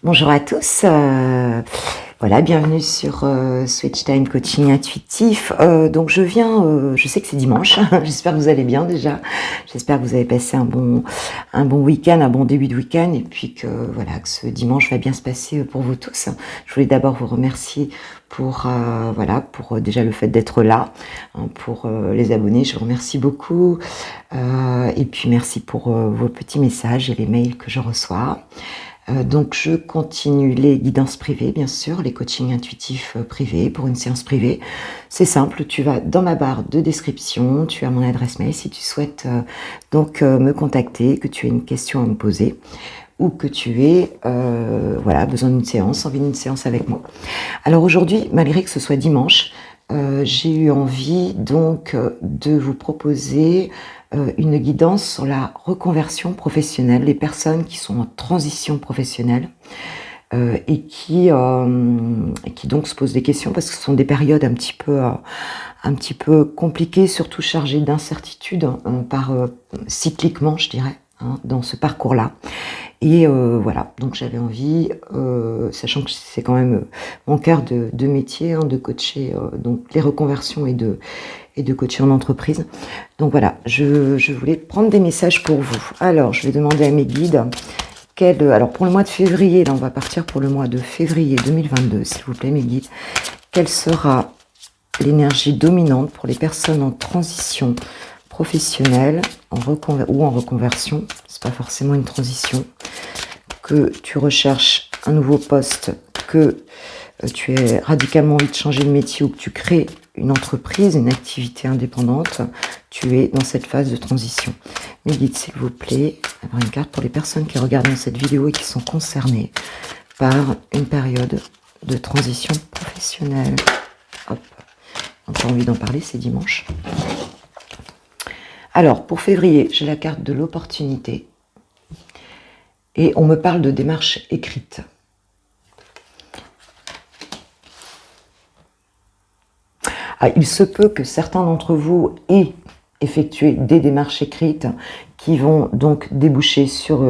Bonjour à tous, voilà, bienvenue sur Switch Time Coaching Intuitif. Donc je viens, je sais que c'est dimanche, j'espère que vous allez bien déjà, j'espère que vous avez passé un bon week-end, un bon début de week-end, et puis que voilà, que ce dimanche va bien se passer pour vous tous. Je voulais d'abord vous remercier pour voilà, pour déjà le fait d'être là, hein, pour les abonnés, je vous remercie beaucoup, et puis merci pour vos petits messages et les mails que je reçois. Donc je continue les guidances privées, bien sûr, les coachings intuitifs privés pour une séance privée. C'est simple, tu vas dans ma barre de description, tu as mon adresse mail si tu souhaites donc me contacter, que tu aies une question à me poser ou que tu aies voilà, besoin d'une séance, envie d'une séance avec moi. Alors aujourd'hui, malgré que ce soit dimanche, j'ai eu envie donc de vous proposer une guidance sur la reconversion professionnelle, les personnes qui sont en transition professionnelle et qui donc se posent des questions parce que ce sont des périodes un petit peu compliquées, surtout chargées d'incertitudes cycliquement, je dirais, hein, dans ce parcours-là. Et voilà, donc j'avais envie, sachant que c'est quand même mon cœur de métier, hein, de coacher donc les reconversions et de coacher en entreprise. Donc voilà, je voulais prendre des messages pour vous. Alors, je vais demander à mes guides, alors pour le mois de février, là on va partir pour le mois de février 2022, s'il vous plaît mes guides, quelle sera l'énergie dominante pour les personnes en transition professionnelle ou en reconversion, c'est pas forcément une transition, que tu recherches un nouveau poste, que tu as radicalement envie de changer de métier ou que tu crées une entreprise, une activité indépendante, tu es dans cette phase de transition. Mes guides, s'il vous plaît, avoir une carte pour les personnes qui regardent cette vidéo et qui sont concernées par une période de transition professionnelle. Hop, encore envie d'en parler, c'est dimanche. Alors, pour février, j'ai la carte de l'opportunité et on me parle de démarche écrite. Ah, il se peut que certains d'entre vous aient effectué des démarches écrites qui vont donc déboucher sur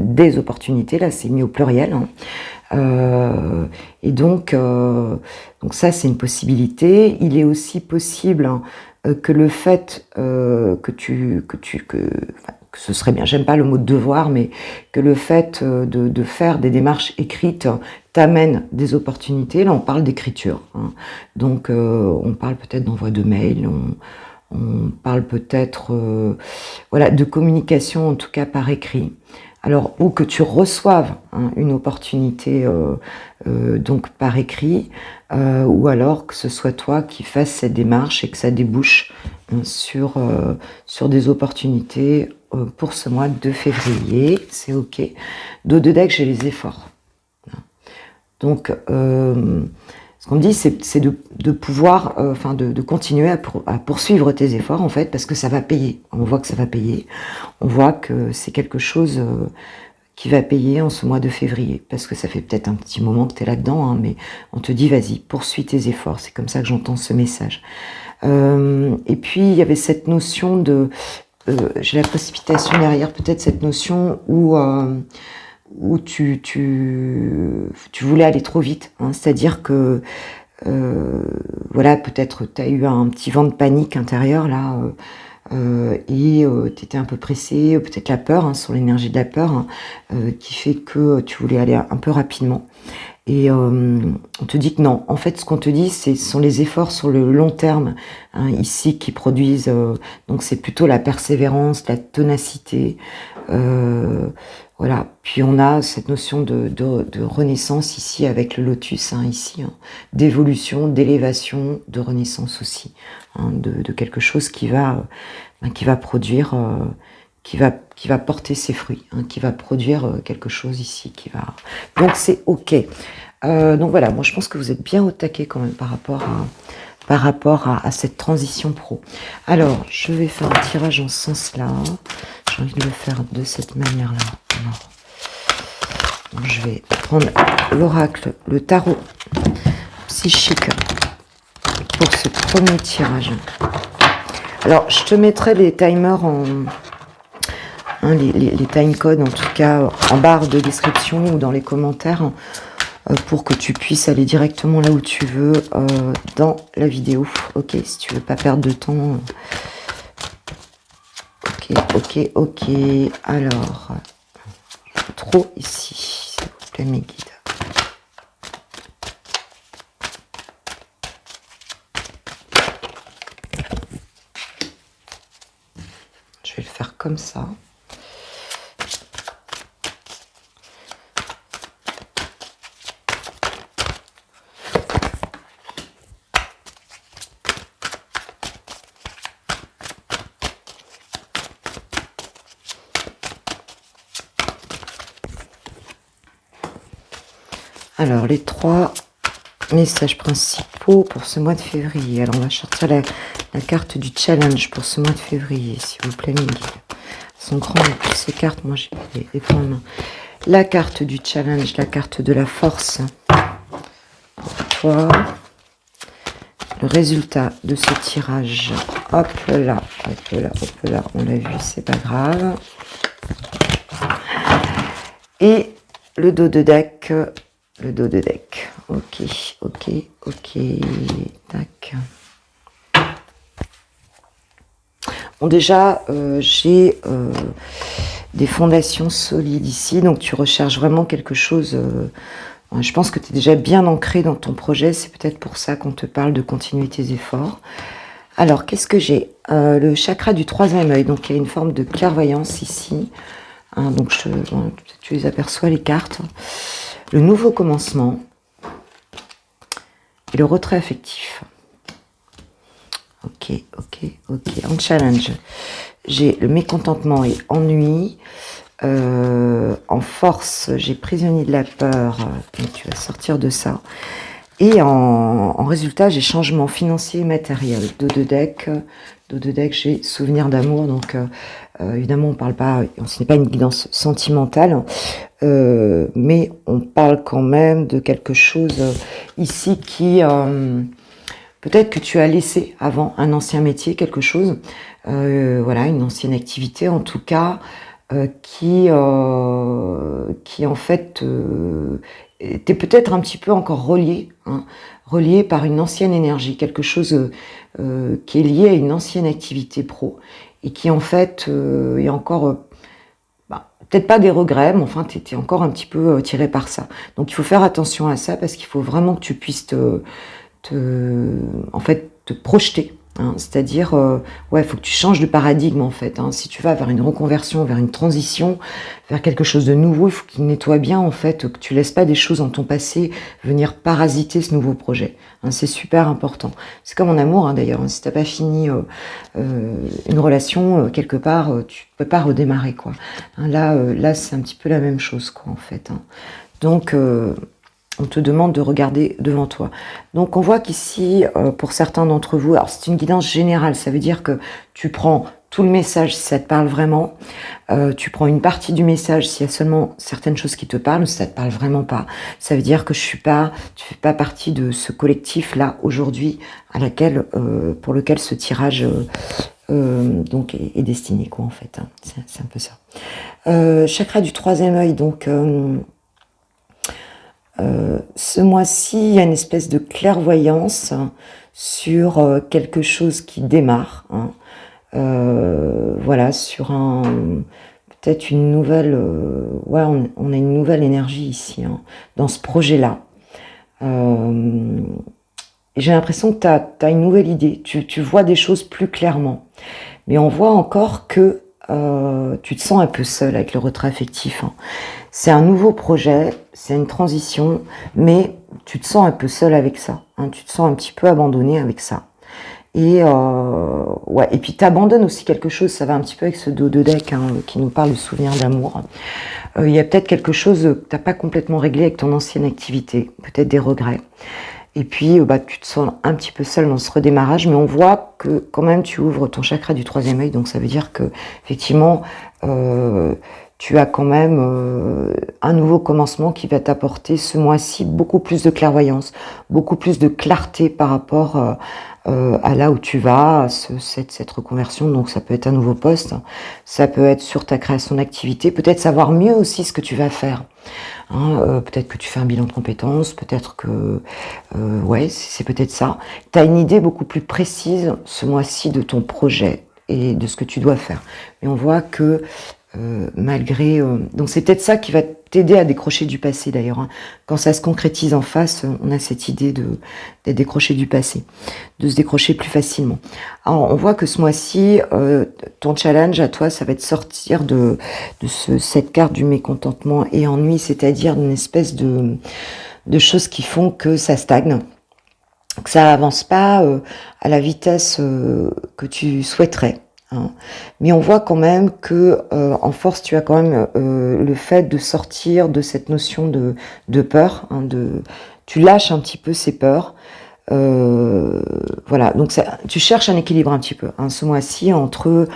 des opportunités. Là, c'est mis au pluriel. Hein. Et donc ça, c'est une possibilité. Il est aussi possible que le fait que ce serait bien, j'aime pas le mot devoir, mais que le fait de faire des démarches écrites t'amène des opportunités. Là, on parle d'écriture. Hein. Donc, on parle peut-être d'envoi de mail, on parle peut-être voilà, de communication, en tout cas par écrit. Alors, ou que tu reçoives hein, une opportunité donc par écrit, ou alors que ce soit toi qui fasses cette démarche et que ça débouche hein, sur des opportunités pour ce mois de février. C'est OK. De deck, j'ai les efforts. Donc, ce qu'on me dit, c'est de pouvoir, de continuer à poursuivre tes efforts, en fait, parce que ça va payer. On voit que ça va payer. On voit que c'est quelque chose qui va payer en ce mois de février, parce que ça fait peut-être un petit moment que tu es là-dedans, hein, mais on te dit, vas-y, poursuis tes efforts. C'est comme ça que j'entends ce message. Et puis, il y avait cette notion de... j'ai la précipitation derrière, peut-être cette notion où tu voulais aller trop vite, hein, c'est-à-dire que voilà, peut-être tu as eu un petit vent de panique intérieur là et tu étais un peu pressé, peut-être la peur, hein, sur l'énergie de la peur hein, qui fait que tu voulais aller un peu rapidement. Et on te dit que non. En fait, ce qu'on te dit, ce sont les efforts sur le long terme hein, ici qui produisent. Donc, c'est plutôt la persévérance, la ténacité. Voilà. Puis, on a cette notion de renaissance ici avec le lotus, hein, ici, hein, d'évolution, d'élévation, de renaissance aussi, hein, de quelque chose qui va produire. Qui va porter ses fruits, hein, qui va produire quelque chose ici, donc c'est OK. Donc voilà, moi je pense que vous êtes bien au taquet quand même par rapport à cette transition pro. Alors, je vais faire un tirage en ce sens-là. J'ai envie de le faire de cette manière-là. Donc, je vais prendre l'oracle, le tarot psychique pour ce premier tirage. Alors, je te mettrai les timers hein, les timecodes, en tout cas en barre de description ou dans les commentaires, pour que tu puisses aller directement là où tu veux dans la vidéo. Ok, si tu veux pas perdre de temps. Ok. Alors, trop ici, s'il vous plaît, mes guides. Je vais le faire comme ça. Alors, les 3 messages principaux pour ce mois de février. Alors, on va sortir la carte du challenge pour ce mois de février, s'il vous plaît, mes guides. Elles sont grandes, toutes ces cartes. Moi, j'ai les points en main. La carte du challenge, la carte de la force pour toi. Le résultat de ce tirage. Hop là, on l'a vu, c'est pas grave. Et le dos de deck. Le dos de deck. Ok. Tac. Bon, déjà, j'ai des fondations solides ici. Donc, tu recherches vraiment quelque chose. Je pense que tu es déjà bien ancré dans ton projet. C'est peut-être pour ça qu'on te parle de continuer tes efforts. Alors, qu'est-ce que j'ai? Le chakra du 3e œil. Donc, il y a une forme de clairvoyance ici. Hein, donc, tu les aperçois, les cartes. Le nouveau commencement et le retrait affectif. Ok. En challenge, j'ai le mécontentement et ennui. En force, j'ai prisonnier de la peur. Donc tu vas sortir de ça. Et en résultat, j'ai changement financier et matériel. Dos de deck, j'ai souvenir d'amour. Donc évidemment, on parle pas, ce n'est pas une guidance sentimentale. Mais on parle quand même de quelque chose ici qui peut-être que tu as laissé avant un ancien métier, quelque chose, voilà, une ancienne activité en tout cas, qui en fait t'es peut-être un petit peu encore relié, hein, relié par une ancienne énergie, quelque chose qui est lié à une ancienne activité pro et qui en fait est encore peut-être pas des regrets, mais enfin, tu étais encore un petit peu tiré par ça. Donc, il faut faire attention à ça parce qu'il faut vraiment que tu puisses en fait, te projeter. Hein. C'est-à-dire, ouais, il faut que tu changes de paradigme, en fait. Hein. Si tu vas vers une reconversion, vers une transition, vers quelque chose de nouveau, il faut qu'il nettoie bien, en fait, que tu laisses pas des choses dans ton passé venir parasiter ce nouveau projet. Hein, c'est super important. C'est comme en amour, hein, d'ailleurs. Hein. Si t'as pas fini une relation, quelque part, tu peux pas redémarrer, quoi. Hein, là, c'est un petit peu la même chose, quoi, en fait. Hein. Donc, on te demande de regarder devant toi. Donc, on voit qu'ici, pour certains d'entre vous, alors c'est une guidance générale, ça veut dire que tu prends tout le message si ça te parle vraiment, tu prends une partie du message s'il y a seulement certaines choses qui te parlent, si ça te parle vraiment pas. Ça veut dire que tu fais pas partie de ce collectif-là aujourd'hui pour lequel ce tirage donc est destiné, quoi, en fait. Hein. C'est un peu ça. Chakra du 3e œil, donc... ce mois-ci, il y a une espèce de clairvoyance sur quelque chose qui démarre. Hein. Voilà, sur peut-être une nouvelle... ouais, on a une nouvelle énergie ici, hein, dans ce projet-là. J'ai l'impression que tu as une nouvelle idée. Tu vois des choses plus clairement. Mais on voit encore que tu te sens un peu seul avec le retrait affectif. Hein. C'est un nouveau projet, c'est une transition, mais tu te sens un peu seul avec ça. Hein, tu te sens un petit peu abandonné avec ça. Et ouais, et puis tu abandonnes aussi quelque chose, ça va un petit peu avec ce dos de deck, hein, qui nous parle de souvenir d'amour. Il y a peut-être quelque chose que tu n'as pas complètement réglé avec ton ancienne activité, peut-être des regrets. Et puis, tu te sens un petit peu seul dans ce redémarrage, mais on voit que quand même tu ouvres ton chakra du 3e œil, donc ça veut dire que effectivement, tu as quand même un nouveau commencement qui va t'apporter ce mois-ci beaucoup plus de clairvoyance, beaucoup plus de clarté par rapport à là où tu vas, cette reconversion. Donc ça peut être un nouveau poste, ça peut être sur ta création d'activité, peut-être savoir mieux aussi ce que tu vas faire. Hein, peut-être que tu fais un bilan de compétences, peut-être que... ouais, c'est peut-être ça. Tu as une idée beaucoup plus précise ce mois-ci de ton projet et de ce que tu dois faire. Mais on voit que malgré... donc c'est peut-être ça qui va t'aider à décrocher du passé d'ailleurs. Hein. Quand ça se concrétise en face, on a cette idée d'être décroché du passé, de se décrocher plus facilement. Alors, on voit que ce mois-ci, ton challenge à toi, ça va être sortir de cette carte du mécontentement et ennui, c'est-à-dire une espèce de choses qui font que ça stagne, que ça avance pas à la vitesse que tu souhaiterais. Hein. Mais on voit quand même que en force, tu as quand même le fait de sortir de cette notion de peur, hein, tu lâches un petit peu ces peurs. Voilà, donc ça, tu cherches un équilibre un petit peu hein, ce mois-ci entre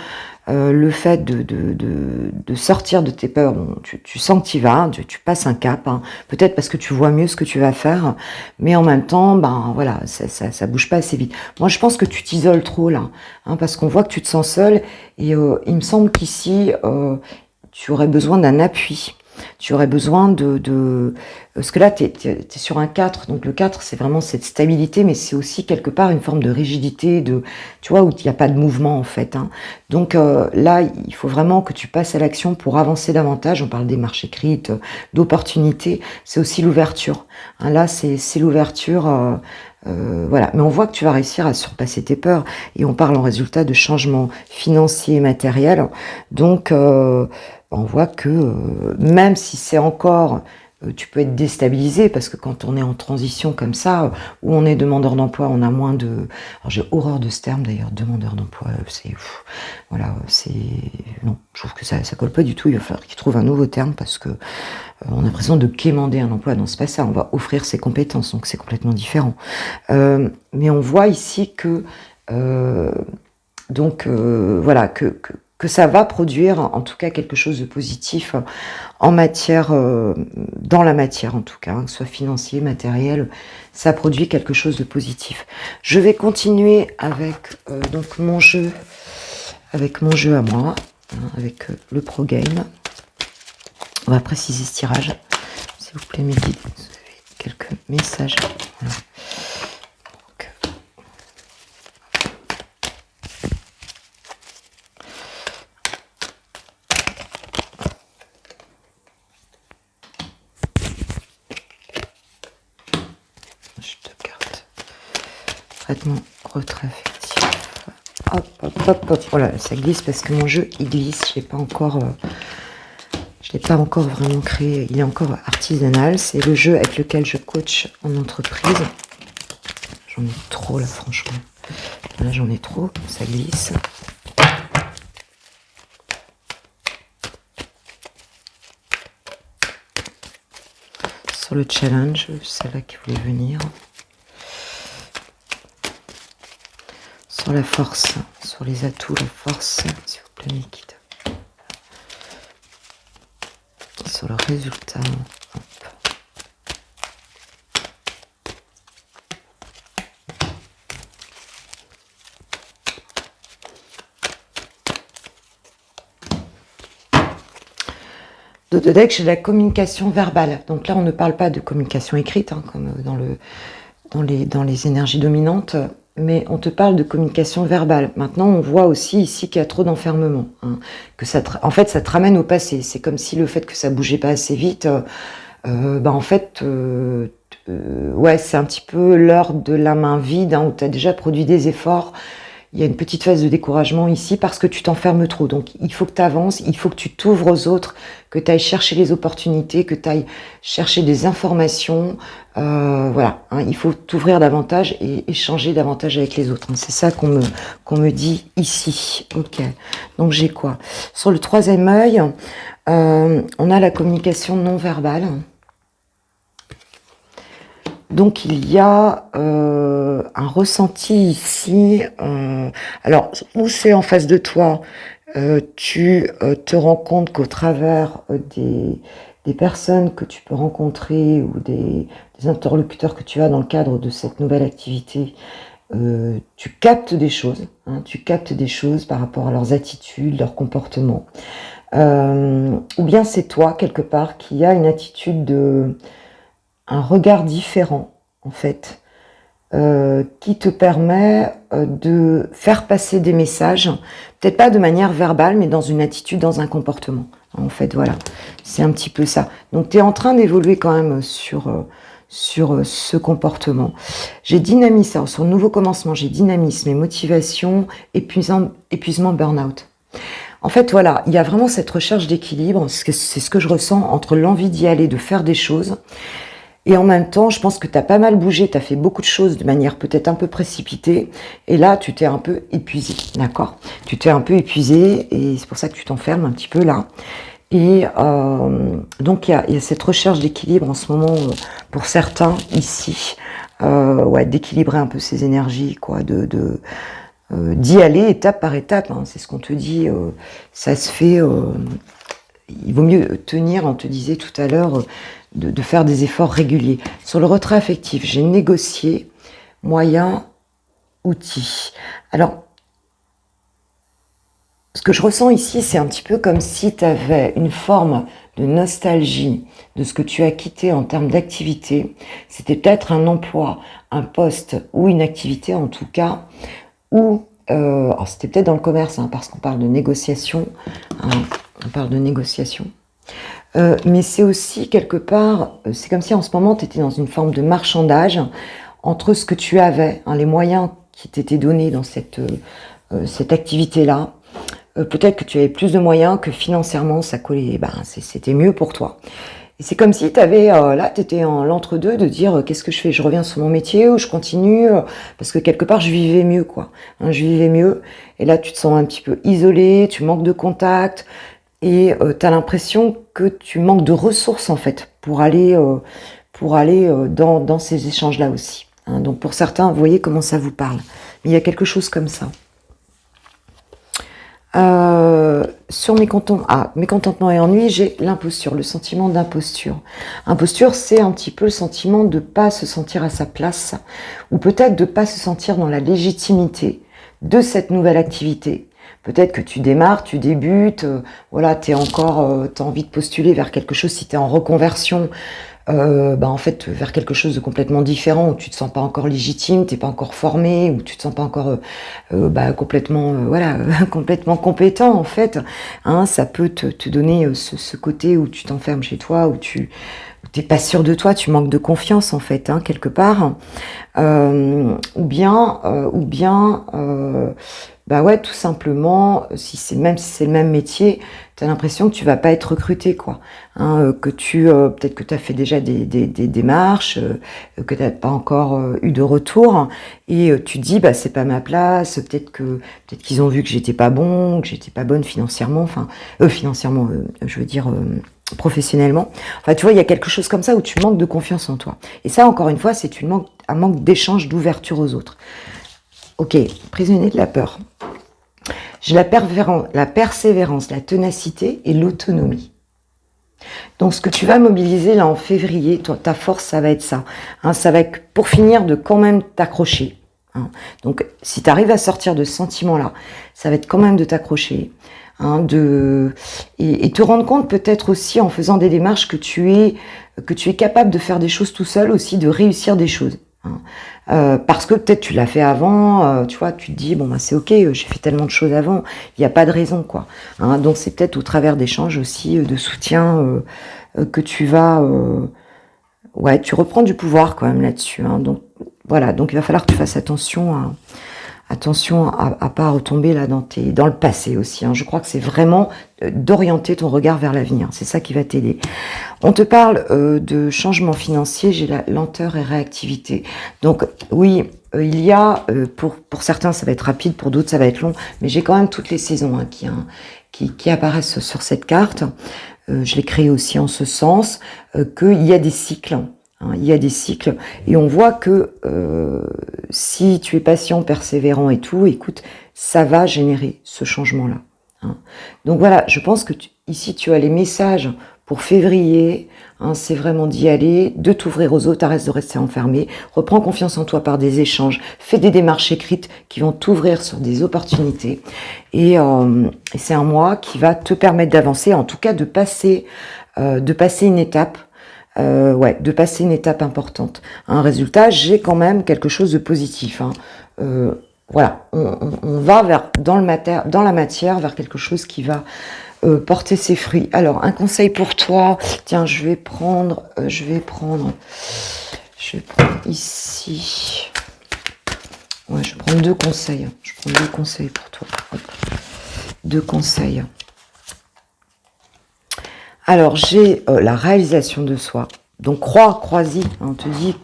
le fait de sortir de tes peurs. Bon, tu sens que tu y vas, tu passes un cap, hein, peut-être parce que tu vois mieux ce que tu vas faire, mais en même temps, ben voilà, ça bouge pas assez vite. Moi, je pense que tu t'isoles trop là, hein, parce qu'on voit que tu te sens seul, et il me semble qu'ici, tu aurais besoin d'un appui. Tu aurais besoin parce que là, tu es sur un 4, donc le 4, c'est vraiment cette stabilité, mais c'est aussi quelque part une forme de rigidité, tu vois, où il n'y a pas de mouvement en fait. Hein. Donc là, il faut vraiment que tu passes à l'action pour avancer davantage. On parle des marches écrites, d'opportunités, c'est aussi l'ouverture. Hein, là, c'est l'ouverture... voilà, mais on voit que tu vas réussir à surpasser tes peurs et on parle en résultat de changements financiers et matériels. Donc, on voit que même si c'est encore, tu peux être déstabilisé parce que quand on est en transition comme ça, où on est demandeur d'emploi, on a moins de... Alors j'ai horreur de ce terme d'ailleurs, demandeur d'emploi, c'est... Voilà, c'est... Non, je trouve que ça colle pas du tout, il va falloir qu'ils trouvent un nouveau terme parce que on a l'impression de quémander un emploi. Non, c'est pas ça, on va offrir ses compétences, donc c'est complètement différent. Mais on voit ici que... voilà, que ça va produire en tout cas quelque chose de positif en matière, dans la matière en tout cas, hein, que ce soit financier, matériel, ça produit quelque chose de positif. Je vais continuer avec donc mon jeu à moi, hein, avec le Pro Game. On va préciser ce tirage, s'il vous plaît, mes guides, vous avez quelques messages. Voilà. Traitement retrait affectif. Hop, hop, hop, hop. Oh là, ça glisse parce que mon jeu, il glisse. Je l'ai pas encore vraiment créé. Il est encore artisanal. C'est le jeu avec lequel je coach en entreprise. J'en ai trop là, franchement. Là, j'en ai trop. Ça glisse. Sur le challenge, celle-là qui voulait venir. Sur la force, sur les atouts, la force, s'il vous plaît, liquide. Sur le résultat. Hop. Dos de deck, j'ai la communication verbale. Donc là, on ne parle pas de communication écrite, hein, comme dans les énergies dominantes. Mais on te parle de communication verbale. Maintenant, on voit aussi ici qu'il y a trop d'enfermement. Hein, que en fait, ça te ramène au passé. C'est comme si le fait que ça bougeait pas assez vite, en fait, ouais, c'est un petit peu l'heure de la main vide, hein, où tu as déjà produit des efforts. Il y a une petite phase de découragement ici parce que tu t'enfermes trop. Donc, il faut que tu avances, il faut que tu t'ouvres aux autres, que tu ailles chercher les opportunités, que tu ailles chercher des informations. Voilà, hein, il faut t'ouvrir davantage et échanger davantage avec les autres. Hein. C'est ça qu'on me dit ici. Ok, donc j'ai quoi? Sur le troisième œil, on a la communication non verbale. Donc il y a un ressenti ici, alors où c'est en face de toi, Tu te rends compte qu'au travers des personnes que tu peux rencontrer ou des interlocuteurs que tu as dans le cadre de cette nouvelle activité, tu captes des choses, hein, tu captes des choses par rapport à leurs attitudes, leurs comportements. Ou bien c'est toi, quelque part, qui a une attitude un regard différent, en fait, qui te permet de faire passer des messages, peut-être pas de manière verbale, mais dans une attitude, dans un comportement. En fait, voilà, c'est un petit peu ça. Donc, tu es en train d'évoluer quand même sur ce comportement. J'ai dynamisme, alors sur le nouveau commencement, j'ai dynamisme et motivation, épuisement, burn-out. En fait, voilà, il y a vraiment cette recherche d'équilibre, c'est ce que je ressens entre l'envie d'y aller, de faire des choses, et en même temps, je pense que tu as pas mal bougé, tu as fait beaucoup de choses de manière peut-être un peu précipitée, et là, tu t'es un peu épuisé, d'accord? Tu t'es un peu épuisé, et c'est pour ça que tu t'enfermes un petit peu là. Et donc, il y a cette recherche d'équilibre en ce moment, pour certains, ici, ouais, d'équilibrer un peu ses énergies, quoi, d'y aller étape par étape, hein, c'est ce qu'on te dit, ça se fait, il vaut mieux tenir, on te disait tout à l'heure, de faire des efforts réguliers. Sur le retrait affectif, j'ai négocié moyens, outils. Alors, ce que je ressens ici, c'est un petit peu comme si tu avais une forme de nostalgie de ce que tu as quitté en termes d'activité. C'était peut-être un emploi, un poste ou une activité en tout cas, où, alors c'était peut-être dans le commerce, hein, parce qu'on parle de négociation, hein, on parle de négociation. Mais c'est aussi quelque part, c'est comme si en ce moment tu étais dans une forme de marchandage entre ce que tu avais, hein, les moyens qui t'étaient donnés dans cette activité-là. Peut-être que tu avais plus de moyens, que financièrement ça collait, ben, c'était mieux pour toi. Et c'est comme si tu avais, là, tu étais en l'entre-deux de dire qu'est-ce que je fais, je reviens sur mon métier ou je continue, parce que quelque part je vivais mieux, quoi. Hein, je vivais mieux. Et là, tu te sens un petit peu isolé, tu manques de contact. Et tu as l'impression que tu manques de ressources, en fait, pour aller dans ces échanges-là aussi. Hein. Donc, pour certains, vous voyez comment ça vous parle. Mais il y a quelque chose comme ça. Sur mécontentement et ennui, j'ai l'imposture, le sentiment d'imposture. Imposture, c'est un petit peu le sentiment de ne pas se sentir à sa place, ou peut-être de ne pas se sentir dans la légitimité de cette nouvelle activité. Peut-être que tu démarres, tu débutes, voilà, t'as envie de postuler vers quelque chose si tu es en reconversion, en fait, vers quelque chose de complètement différent, où tu te sens pas encore légitime, t'es pas encore formé, où tu te sens pas encore complètement, voilà, complètement compétent, en fait. Hein, ça peut te donner ce côté où tu t'enfermes chez toi, où t'es pas sûr de toi, tu manques de confiance, en fait, hein, quelque part. Ou bien, bah ouais, tout simplement, même si c'est le même métier, tu as l'impression que tu vas pas être recruté, quoi. Hein, que peut-être que tu as fait déjà des démarches, que tu n'as pas encore eu de retour, et tu te dis, bah c'est pas ma place, peut-être qu'ils ont vu que j'étais pas bon, que j'étais pas bonne financièrement, enfin, financièrement, je veux dire, professionnellement. Enfin, tu vois, il y a quelque chose comme ça où tu manques de confiance en toi. Et ça, encore une fois, c'est un manque d'échange, d'ouverture aux autres. Ok, prisonnier de la peur. J'ai la persévérance, la ténacité et l'autonomie. Donc, ce que tu vas mobiliser là en février, ta force, ça va être ça. Hein, ça va être pour finir de quand même t'accrocher. Hein. Donc, si tu arrives à sortir de ce sentiment-là, ça va être quand même de t'accrocher. Hein, et te rendre compte peut-être aussi en faisant des démarches que tu es capable de faire des choses tout seul aussi, de réussir des choses. Hein. Parce que peut-être tu l'as fait avant, tu vois, tu te dis bon bah c'est ok, j'ai fait tellement de choses avant, il n'y a pas de raison quoi. Hein, donc c'est peut-être au travers d'échanges aussi, de soutien que tu vas, ouais, tu reprends du pouvoir quand même là-dessus. Hein, donc voilà, donc il va falloir que tu fasses attention à pas retomber là dans le passé aussi. Hein. Je crois que c'est vraiment d'orienter ton regard vers l'avenir. C'est ça qui va t'aider. On te parle de changement financier. J'ai la lenteur et réactivité. Donc oui, il y a pour certains ça va être rapide, pour d'autres ça va être long, mais j'ai quand même toutes les saisons qui apparaissent sur cette carte. Je l'ai créé aussi en ce sens qu'il y a des cycles. Hein, il y a des cycles et on voit que si tu es patient, persévérant et tout, écoute, ça va générer ce changement-là. hein. Donc voilà, je pense que ici tu as les messages pour février, hein, c'est vraiment d'y aller, de t'ouvrir aux autres, arrête de rester enfermé, reprends confiance en toi par des échanges, fais des démarches écrites qui vont t'ouvrir sur des opportunités. Et c'est un mois qui va te permettre d'avancer, en tout cas de passer une étape. De passer une étape importante. Un résultat, j'ai quand même quelque chose de positif. Hein. Voilà, on va dans la matière, vers quelque chose qui va porter ses fruits. Alors, un conseil pour toi. Tiens, je vais prendre ici. Ouais, je vais prendre 2 conseils. Je prends 2 conseils pour toi. Hop. 2 conseils. Alors, j'ai la réalisation de soi. Donc, crois-y. On te dit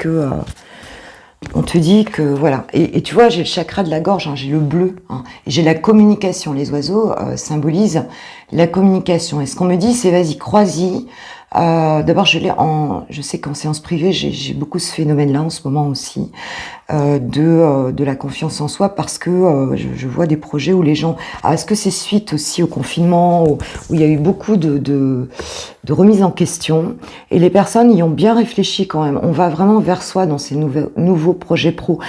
que voilà. Et tu vois, j'ai le chakra de la gorge, hein, j'ai le bleu. Hein, et j'ai la communication. Les oiseaux symbolisent la communication. Et ce qu'on me dit, c'est vas-y, crois-y. D'abord, je sais qu'en séance privée, j'ai beaucoup ce phénomène-là en ce moment aussi, de la confiance en soi, parce que je vois des projets où les gens... Ah, est-ce que c'est suite aussi au confinement, où il y a eu beaucoup de remise en question, et les personnes y ont bien réfléchi quand même. On va vraiment vers soi dans ces nouveaux projets pro.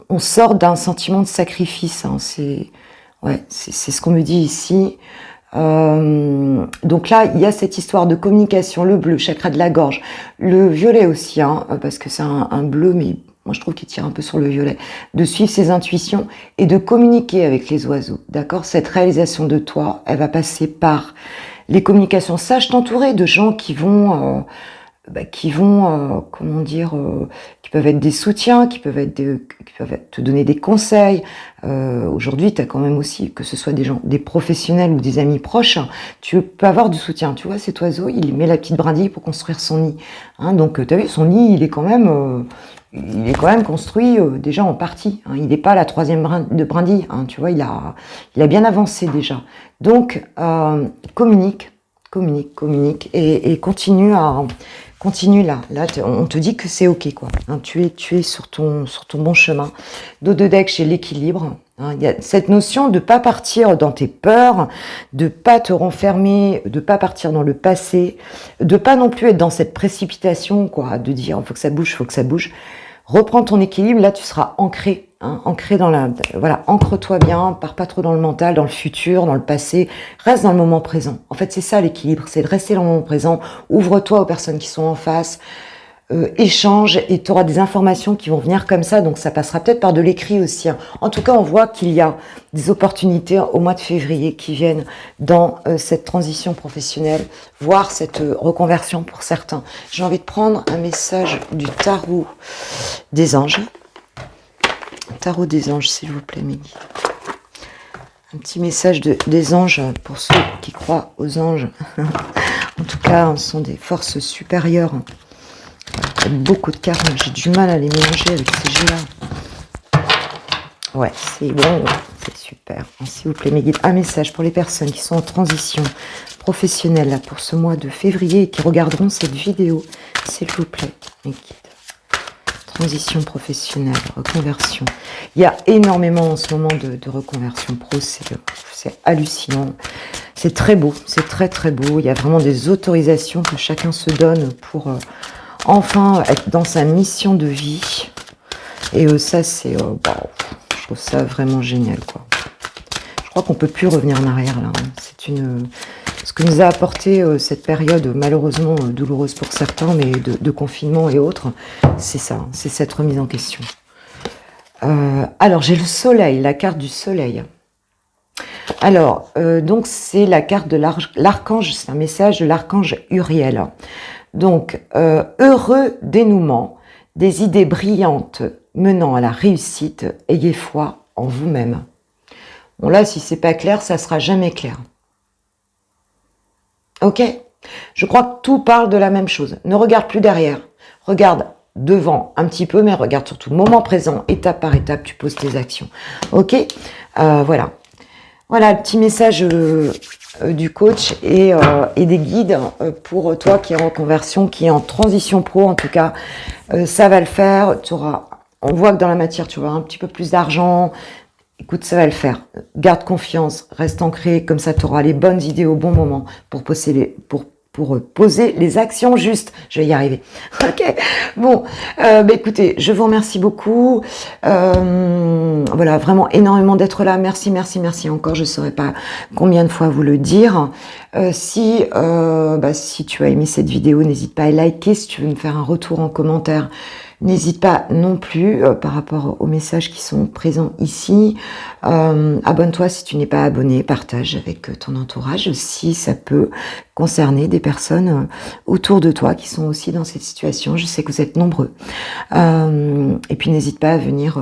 On sort d'un sentiment de sacrifice. Hein, c'est ce qu'on me dit ici. Donc là, il y a cette histoire de communication, le bleu, chakra de la gorge, le violet aussi, hein, parce que c'est un bleu, mais moi je trouve qu'il tire un peu sur le violet, de suivre ses intuitions et de communiquer avec les oiseaux, d'accord? Cette réalisation de toi, elle va passer par les communications. Sache t'entourer de gens qui vont comment dire, qui peuvent être des soutiens, qui peuvent te donner des conseils. Aujourd'hui, tu as quand même aussi, que ce soit des professionnels ou des amis proches, tu peux avoir du soutien. Tu vois, cet oiseau, il met la petite brindille pour construire son nid. Hein, donc, tu as vu, son nid, il est quand même construit déjà en partie. Hein, il n'est pas à la 3e brindille. Hein, tu vois, il a bien avancé déjà. Donc, communique et continue là. Là, on te dit que c'est ok, quoi. Hein, tu es sur ton bon chemin. Dos de deck, j'ai l'équilibre. Hein, il y a cette notion de pas partir dans tes peurs, de pas te renfermer, de pas partir dans le passé, de pas non plus être dans cette précipitation, quoi, de dire faut que ça bouge. Reprends ton équilibre. Là, tu seras ancré. Hein, ancré dans voilà, ancre-toi bien, pars pas trop dans le mental, dans le futur, dans le passé, reste dans le moment présent. En fait, c'est ça l'équilibre, c'est de rester dans le moment présent, ouvre-toi aux personnes qui sont en face, échange, et tu auras des informations qui vont venir comme ça, donc ça passera peut-être par de l'écrit aussi. Hein. En tout cas, on voit qu'il y a des opportunités au mois de février qui viennent dans cette transition professionnelle, voire cette reconversion pour certains. J'ai envie de prendre un message du tarot des anges. Tarot des anges, s'il vous plaît, mes guides. Un petit message des anges pour ceux qui croient aux anges. En tout cas, ce sont des forces supérieures. Il y a beaucoup de cartes, j'ai du mal à les mélanger avec ces jeux-là. Ouais, c'est bon, c'est super. S'il vous plaît, mes guides, un message pour les personnes qui sont en transition professionnelle là, pour ce mois de février et qui regarderont cette vidéo, s'il vous plaît, mes guides. Transition professionnelle, reconversion. Il y a énormément en ce moment de reconversion pro, c'est hallucinant. C'est très beau, c'est très très beau. Il y a vraiment des autorisations que chacun se donne pour enfin être dans sa mission de vie. Et ça, c'est... je trouve ça vraiment génial, quoi. Je crois qu'on peut plus revenir en arrière, là. Hein. Ce que nous a apporté cette période malheureusement douloureuse pour certains, mais de confinement et autres, c'est ça, c'est cette remise en question. Alors, j'ai le soleil, la carte du soleil. Alors, donc c'est la carte de l'archange, c'est un message de l'archange Uriel. Donc, heureux dénouement, des idées brillantes menant à la réussite, ayez foi en vous-même. Bon là, si c'est pas clair, ça sera jamais clair. Ok? Je crois que tout parle de la même chose. Ne regarde plus derrière. Regarde devant un petit peu, mais regarde surtout moment présent, étape par étape, tu poses tes actions. Ok? Voilà. Voilà le petit message du coach et des guides pour toi qui est en conversion, qui est en transition pro. En tout cas, ça va le faire. On voit que dans la matière, tu auras un petit peu plus d'argent. écoute, ça va le faire. Garde confiance, reste ancré, comme ça tu auras les bonnes idées au bon moment pour poser les actions justes. Je vais y arriver. Ok. Bon, écoutez, je vous remercie beaucoup. Voilà, vraiment énormément d'être là. Merci, merci, merci encore. Je ne saurais pas combien de fois vous le dire. Si tu as aimé cette vidéo, n'hésite pas à liker. Si tu veux me faire un retour en commentaire, n'hésite pas non plus par rapport aux messages qui sont présents ici. Abonne-toi si tu n'es pas abonné, partage avec ton entourage si ça peut concerner des personnes autour de toi qui sont aussi dans cette situation. Je sais que vous êtes nombreux. Et puis n'hésite pas à venir...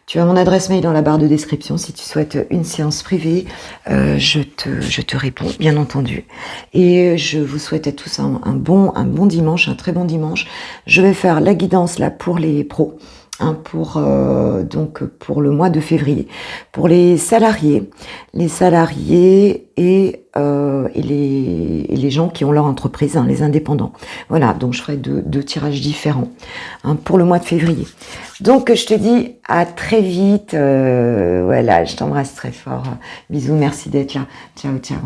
tu as mon adresse mail dans la barre de description si tu souhaites une séance privée. Je te réponds, bien entendu. Et je vous souhaite à tous un bon dimanche, un très bon dimanche. Je vais faire la guidance là pour les pros, pour le mois de février. Pour les salariés et les gens qui ont leur entreprise, les indépendants. Voilà, donc je ferai deux tirages différents pour le mois de février. Donc je te dis à très vite. Voilà, je t'embrasse très fort. Bisous, merci d'être là. Ciao, ciao.